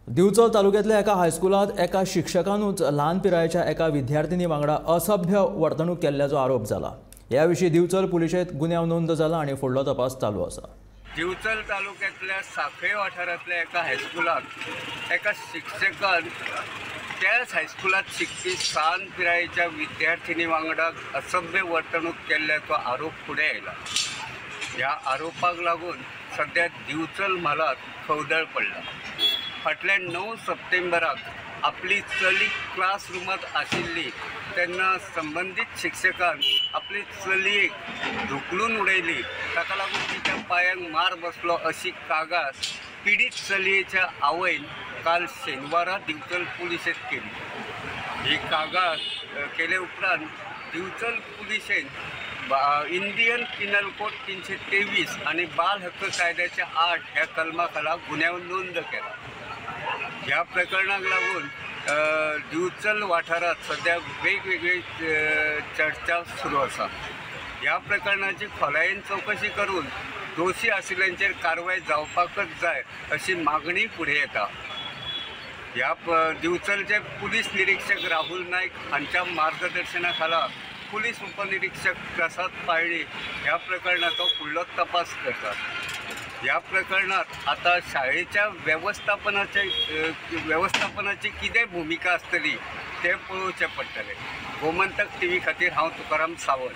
दिवचल तालुक्यातल्या एका हायस्कुलात एका शिक्षकानूच ल्हान पिरायेच्या एका विद्यार्थिनी वांगडा असभ्य वर्तणूक केल्ल्याचो आरोप जाला। ह्या विशीं दिवचल पुलिशेंत गुन्यांव नोंद जाला आनी फुडलो तपास चालू आसा। दिवचल तालुक्यातल्या साखळे वाठारांतल्या एका हायस्कुलात एका शिक्षकान त्याच हायस्कुलात शिकपी ल्हान पिरायेच्या विद्यार्थिनी वांगडा असभ्य वर्तणूक केल्ल्याचो आरोप फुडें आयला। ह्या आरोपाक लागून सध्या दिवचल म्हालात खवदळ पडला। फाटल्या 9 सप्टेंबराक आपली चली क्लासरूमात आशिल्ली तेन्ना संबंधित शिक्षकान आपली चलयेक धुकलून उडयली। ताका लागून तिच्या पांयांक मार बसलो अशी कागाळ पिडीत चलयेच्या आवयन काल शेनवारा दिवचल पुलिशेंत केली। ही कागाळ केले उपरांत दिवचल पुलिशेन इंडियन पिनल कोड 323 आणि बाल हक्क कायद्याच्या 8 ह्या कलमा खाला गुन्यांव नोंद केला। ह्या प्रकरणाक लागून दिवचल वाठारात सध्या वेगवेगळी चर्चा सुरू आसा। ह्या प्रकरणाची खोलायेन चौकशी करून दोशी आशिल्ल्यांचेर कारवाय जावपाकच जाय अशी मागणी फुडें येता। ह्या दिवचलचे पुलीस निरीक्षक राहुल नायक हांच्या मार्गदर्शना खाला पुलीस उपनिरीक्षक प्रसाद पाळणी ह्या प्रकरणाचो फुडलो तपास करतात। ह्या प्रकरणात आता शाळेच्या व्यवस्थापनाची कितें भूमिका आसतली ते पळोवचें पडटलें। गोमंतक टीव्ही खातीर हांव तुकाराम सावंत।